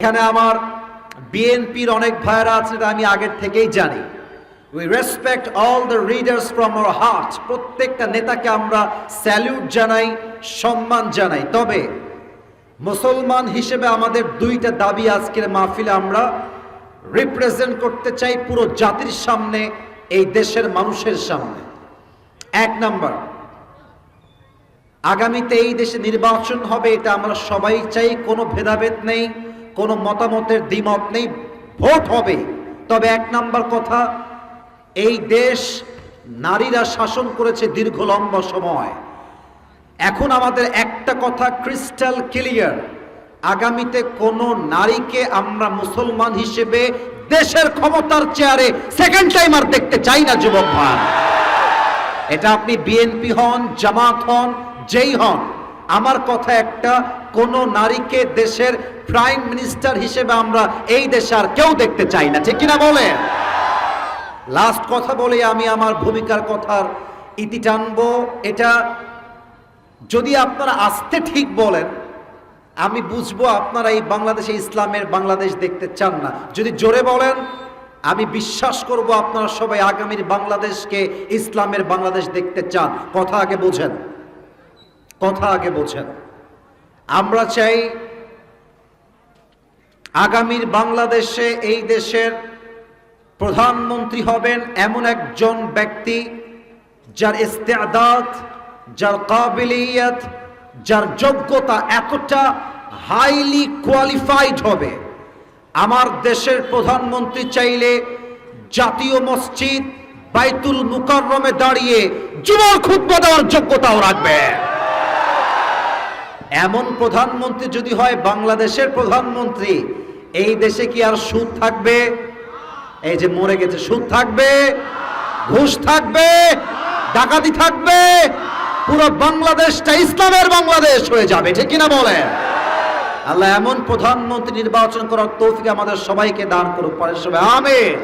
এখানে আমার বিএনপির অনেক ভাইরা আছে, আমি আগের থেকেই জানি। We respect all the leaders from our heart. প্রত্যেকটা নেতাকে আমরা স্যালিউট জানাই, সম্মান জানাই। তবে মুসলমান হিসেবে আমাদের দুইটা দাবি আজকের মাহফিলে আমরা রিপ্রেজেন্ট করতে চাই পুরো জাতির সামনে, এই দেশের মানুষের সামনে। এক নাম্বার, আগামীতে এই দেশে নির্বাচন হবে, এটা আমরা সবাই চাই, কোনো ভেদাভেদ নেই, কোনো মতামতের দ্বিমত নেই, ভোট হবে। তবে এক নাম্বার কথা, এই দেশ নারীরা শাসন করেছে দীর্ঘ লম্বা সময়। এখন আমাদের একটা কথা ক্রিস্টাল ক্লিয়ার, আগামীতে কোনো নারীকে আমরা মুসলমান হিসেবে দেশের ক্ষমতার চেয়ারে সেকেন্ড টাইম আর দেখতে চাই না যুবক ভাই। এটা আপনি বিএনপি হন, জামাত হন, যেই হন, আমার কথা একটা, কোন নারীকে দেশের প্রাইম মিনিস্টার হিসেবে আমরা এই দেশে আর কেউ দেখতে চাই না, ঠিক কিনা বলে? লাস্ট কথা বলে আমি আমার ভূমিকার কথার ইতি টানবো। এটা যদি আপনারা আস্তে ঠিক বলেন, আমি বুঝবো আপনারা এই বাংলাদেশে ইসলামের বাংলাদেশ দেখতে চান না। যদি জোরে বলেন, আমি বিশ্বাস করব আপনারা সবাই আগামীর বাংলাদেশকে ইসলামের বাংলাদেশ দেখতে চান। কথা আগে বোঝেন, কথা আগে বোঝেন। আমরা চাই আগামীর বাংলাদেশে এই দেশের প্রধানমন্ত্রী হবেন এমন একজন ব্যক্তি যার ইস্তেআদাত, যার কাবিলিয়ত, যার যোগ্যতা এতটা হাইলি কোয়ালিফাইড হবে। আমার দেশের প্রধানমন্ত্রী চাইলে জাতীয় মসজিদ বাইতুল মুকাররমে দাঁড়িয়ে জুমার খুতবা দেওয়ার যোগ্যতাও রাখবে। এমন প্রধানমন্ত্রী যদি হয় বাংলাদেশের প্রধানমন্ত্রী, এই দেশে কি আর সুদ থাকবে? এই যে মরে গেছে, সুদ থাকবে, ঘুষ থাকবে, ডাকাতি থাকবে? পুরো বাংলাদেশটা ইসলামের বাংলাদেশ হয়ে যাবে, ঠিক কিনা বলেন? আল্লাহ এমন প্রধানমন্ত্রী নির্বাচন করার তৌফিক আমাদের সবাইকে দান করুক, পরে সবাই আমিন।